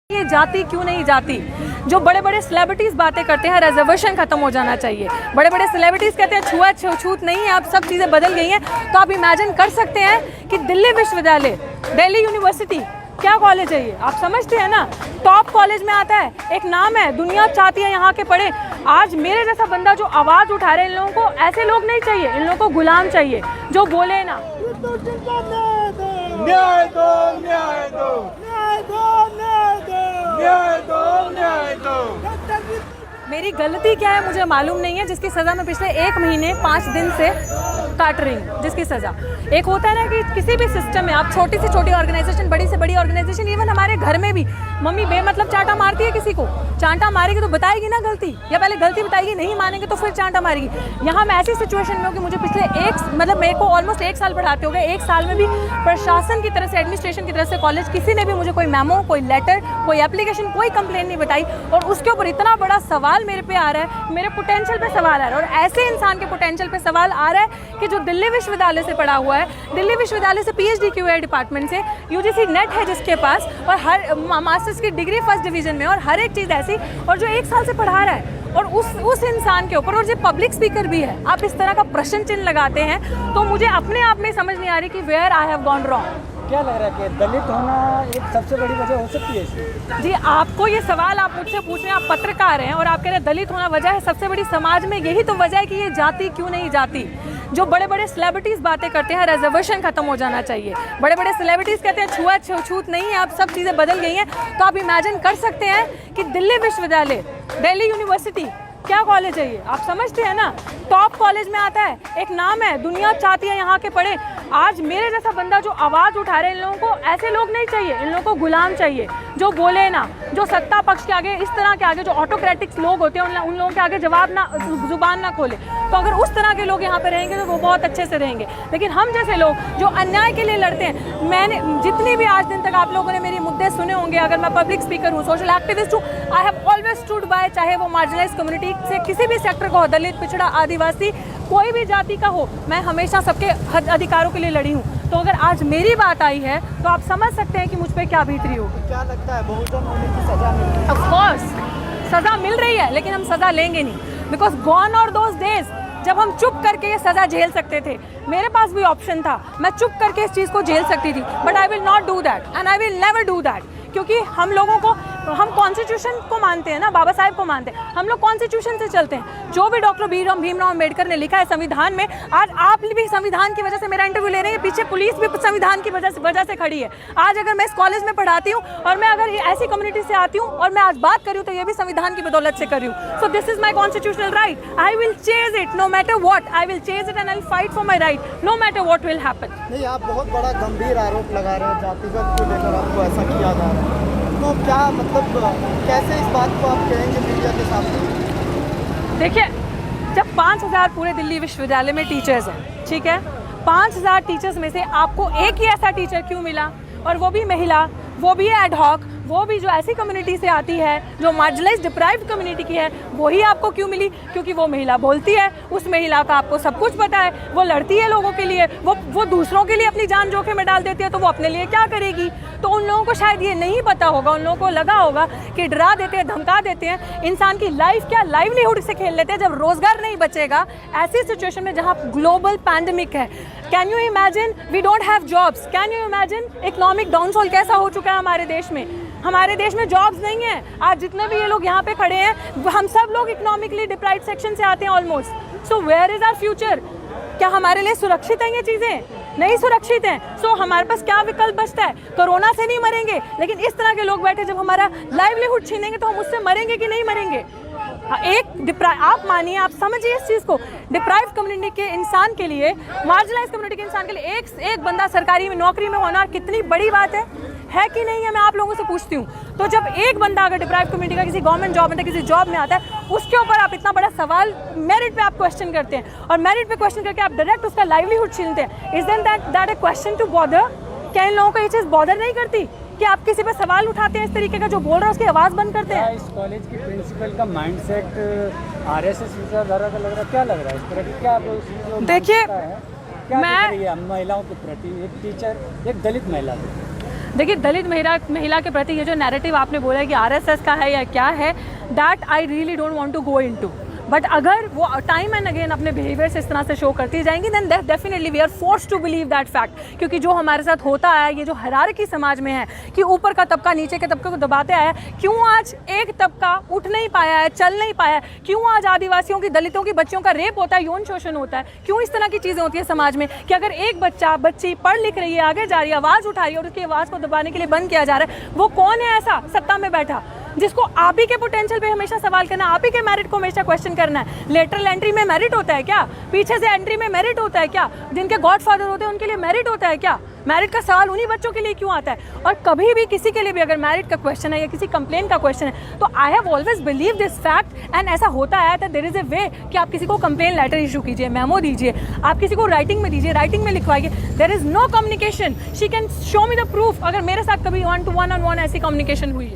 ये जाति क्यों नहीं जाती? जो बड़े बड़े सेलिब्रिटीज बातें करते हैं रिजर्वेशन खत्म हो जाना चाहिए। बड़े बड़े सेलिब्रिटीज कहते हैं छूत नहीं है, अब सब चीज़ें बदल गई हैं। तो आप इमेजिन कर सकते हैं कि दिल्ली विश्वविद्यालय, दिल्ली यूनिवर्सिटी क्या कॉलेज है ये? आप समझते हैं ना, टॉप कॉलेज में आता है, एक नाम है, दुनिया चाहती है यहाँ के पढ़े। आज मेरे जैसा बंदा जो आवाज़ उठा रहे हैं, इन लोगों को ऐसे लोग नहीं चाहिए, इन लोगों को गुलाम चाहिए जो बोले ना न्याय दो, न्याय दो, न्याय दो, न्याय दो, न्याय दो, न्याय दो। मेरी गलती क्या है मुझे मालूम नहीं है, जिसकी सज़ा मैं पिछले 1 महीने 5 दिन से काट रही हूँ। जिसकी सज़ा एक होता है ना कि किसी भी सिस्टम में आप छोटी से छोटी ऑर्गेनाइजेशन, बड़ी से बड़ी ऑर्गेनाइजेशन, इवन हमारे घर में भी मम्मी बेमतलब चांटा मारती है किसी को। चांटा मारेगी तो बताएगी ना गलती, या पहले गलती बताएगी, नहीं मानेंगे तो फिर चांटा मारेगी। यहाँ मैं ऐसी सिचुएशन में हूँ कि मुझे पिछले मेरे को ऑलमोस्ट 1 साल पढ़ाते हो गए। 1 साल में भी प्रशासन की तरफ से, एडमिनिस्ट्रेशन की तरफ से, कॉलेज किसी ने भी मुझे कोई मेमो, कोई लेटर, कोई एप्लीकेशन, कोई कंप्लेंट नहीं बताई। और उसके ऊपर इतना बड़ा सवाल मेरे पे आ रहा है, मेरे पोटेंशियल पे सवाल आ रहा है। और ऐसे इंसान के पोटेंशियल पे सवाल आ रहा है कि जो दिल्ली विश्वविद्यालय से पढ़ा हुआ है, दिल्ली विश्वविद्यालय से PhD QA डिपार्टमेंट से, UGC नेट है जिसके पास, और हर मास्टर्स की डिग्री फर्स्ट डिवीजन में, और हर एक चीज़ ऐसी, और जो 1 साल से पढ़ा रहा है, और उस इंसान के ऊपर, और जो पब्लिक स्पीकर भी है, आप इस तरह का प्रश्न चिन्ह लगाते हैं। तो मुझे अपने आप में समझ नहीं आ रही कि where I have gone wrong. क्या लग रहा है कि दलित होना एक सबसे बड़ी वजह हो सकती है इसमें? जी, आपको ये सवाल आप मुझसे पूछ रहे हैं, आप पत्रकार हैं और आप कह रहे हैं दलित होना वजह है। सबसे बड़ी समाज में यही तो वजह है कि ये जाति क्यों नहीं जाती। जो बड़े बड़े सेलिब्रिटीज बातें करते हैं रिजर्वेशन खत्म हो जाना चाहिए। बड़े बड़े सेलिब्रिटीज कहते हैं छूत नहीं है, अब सब चीज़ें बदल गई हैं। तो आप इमेजिन कर सकते हैं कि दिल्ली विश्वविद्यालय, दिल्ली यूनिवर्सिटी क्या कॉलेज है ये? आप समझते हैं ना, टॉप कॉलेज में आता है, एक नाम है, दुनिया चाहती है यहाँ के पढ़े। आज मेरे जैसा बंदा जो आवाज़ उठा रहे हैं, इन लोगों को ऐसे लोग नहीं चाहिए, इन लोगों को गुलाम चाहिए जो बोले ना, जो सत्ता पक्ष के आगे, इस तरह के आगे, जो ऑटोक्रेटिक्स लोग होते हैं, उन लोगों के आगे जुबान ना खोले। तो अगर उस तरह के लोग यहाँ पे रहेंगे तो वो बहुत अच्छे से रहेंगे। लेकिन हम जैसे लोग जो अन्याय के लिए लड़ते हैं, मैंने जितनी भी आज दिन तक आप लोगों ने मेरे मुद्दे सुने होंगे, अगर मैं पब्लिक स्पीकर हूँ, सोशल एक्टिविस्ट हूँ, आई हैव ऑलवेज स्टूड बाय, चाहे वो मार्जिनलाइज्ड कम्युनिटी से किसी भी सेक्टर का हो, दलित, पिछड़ा, आदिवासी, कोई भी जाति का हो, मैं हमेशा सबके अधिकारों के लिए लड़ी हूँ। तो अगर आज मेरी बात आई है तो आप समझ सकते हैं कि मुझ पे क्या बीत रही होगी। क्या लगता है बहुजन होने की सजा मिल रही है? ऑफ कोर्स सजा मिल रही है, लेकिन हम सजा लेंगे नहीं, because gone are those days जब हम चुप करके ये सजा झेल सकते थे। मेरे पास भी ऑप्शन था, मैं चुप करके इस चीज़ को झेल सकती थी, but I will not do that and I will never do that. क्योंकि हम लोगों को, हम कॉन्स्टिट्यूशन को मानते हैं ना, बाबा साहेब को मानते हैं, हम लोग कॉन्स्टिट्यूशन से चलते हैं। जो भी डॉक्टर भीमराव अम्बेडकर ने लिखा है संविधान में, आज आप भी संविधान की वजह से मेरा इंटरव्यू ले रहे हैं, पीछे पुलिस भी संविधान की वजह से खड़ी है। आज अगर मैं इस कॉलेज में पढ़ाती हूँ और मैं अगर ऐसी कम्युनिटी से आती हूँ और मैं आज बात कर रही हूँ, तो ये भी संविधान की बदौलत से कर रही हूँ। So this is my constitutional right, I will chase it no matter what, I will chase it and I will fight for my right no matter what will happen. नहीं, आप बहुत बड़ा गंभीर आरोप लगा रहे हैं, जातिगत को लेकर आपको ऐसा किया जा रहा है, तो क्या मतलब कैसे इस बात को आप कहेंगे मीडिया के सामने? देखिए, जब 5000 पूरे दिल्ली विश्वविद्यालय में टीचर्स हैं, ठीक है, 5000 टीचर्स में से आपको एक ही ऐसा टीचर क्यों मिला, और वो भी महिला, वो भी एड हॉक, वो भी जो ऐसी कम्युनिटी से आती है, जो मार्जिनलाइज्ड डिप्राइव्ड कम्युनिटी की है, वही आपको क्यों मिली? क्योंकि वो महिला बोलती है, उस महिला का आपको सब कुछ पता है, वो लड़ती है लोगों के लिए, वो दूसरों के लिए अपनी जान जोखिम में डाल देती है, तो वो अपने लिए क्या करेगी? तो उन लोगों को शायद ये नहीं पता होगा, उन लोगों को लगा होगा कि डरा देते हैं, धमका देते हैं, इंसान की लाइफ क्या लाइवलीहुड से खेल लेते हैं। जब रोजगार नहीं बचेगा ऐसी सिचुएशन में जहाँ ग्लोबल पैंडेमिक है, can you imagine we don't have jobs, can you imagine economic downfall कैसा हो चुका है हमारे देश में? हमारे देश में जॉब्स नहीं है। आज जितने भी ये लोग यहाँ पे खड़े हैं, हम सब लोग इकोनॉमिकली डिप्राइव्ड सेक्शन से आते हैं almost. So where is our future? क्या हमारे लिए सुरक्षित हैं ये चीज़ें? नहीं सुरक्षित हैं। सो हमारे पास क्या विकल्प बचता है? कोरोना से नहीं मरेंगे, लेकिन इस तरह के लोग बैठे जब हमारा लाइवलीहुड छीनेंगे तो हम उससे मरेंगे कि नहीं मरेंगे? आप मानिए, आप समझिए इस चीज़ को, डिप्राइव्ड कम्युनिटी के इंसान के लिए, मार्जिनलाइज्ड कम्युनिटी के इंसान के लिए एक बंदा सरकारी में नौकरी में होना कितनी बड़ी बात है कि नहीं है? मैं आप लोगों से पूछती हूँ। तो जब एक बंदा अगर डिप्राइव्ड कम्युनिटी का किसी गवर्नमेंट जॉब में, किसी जॉब में आता है, उसके ऊपर आप इतना बड़ा सवाल मेरिट पे आप क्वेश्चन करते हैं, और मेरिट पे क्वेश्चन करके आप डायरेक्ट उसका लाइवलीहुड छीनते हैं। Is then that a question to bother? क्या इन लोगों को ये चीज़ बॉदर नहीं करती कि आप किसी पे सवाल उठाते हैं इस तरीके का, जो बोल रहा है उसकी आवाज़ बंद करते हैं? इस कॉलेज की प्रिंसिपल का माइंडसेट RSS विचारधारा का लग रहा है, क्या लग रहा है इस तरह की? क्या देखिए, क्या महिलाओं के प्रति, एक टीचर, एक दलित महिला? देखिए दलित महिला के प्रति ये जो नैरेटिव आपने बोला है कि आरएसएस का है या क्या है, that I really don't want to go into. But अगर वो टाइम एंड अगेन अपने बिहेवियर से इस तरह से शो करती जाएंगी then definitely we are forced to believe that fact. क्योंकि जो हमारे साथ होता है, ये जो हायरार्की समाज में है कि ऊपर का तबका नीचे के तबके को दबाते आया, क्यों आज एक तबका उठ नहीं पाया है, चल नहीं पाया है, क्यों आज आदिवासियों की, दलितों की बच्चियों का रेप होता है, यौन शोषण होता है, क्यों इस तरह की चीज़ें होती है समाज में कि अगर एक बच्ची पढ़ लिख रही है, आगे जा रही है, आवाज़ उठा रही है और उसकी आवाज़ को दबाने के लिए बंद किया जा रहा है, वो कौन है ऐसा सत्ता में बैठा जिसको आप ही के पोटेंशियल पे हमेशा सवाल करना, आप ही के मेरिट को हमेशा क्वेश्चन करना है। लेटरल एंट्री में मेरिट होता है क्या? पीछे से एंट्री में मेरिट होता है क्या? जिनके गॉडफादर होते हैं उनके लिए मेरिट होता है क्या? मेरिट का सवाल उन्हीं बच्चों के लिए क्यों आता है? और कभी भी किसी के लिए भी अगर मेरिट का क्वेश्चन है या किसी कंप्लेन का क्वेश्चन है तो I have always believe this fact and ऐसा होता है that there is a way कि आप किसी को कंप्लेन लेटर इशू कीजिए, मेमो दीजिए, आप किसी को राइटिंग में दीजिए, राइटिंग में लिखवाइए। There is no communication, she can show me the proof अगर मेरे साथ कभी 1 to 1 on 1 ऐसी कम्युनिकेशन हुई है।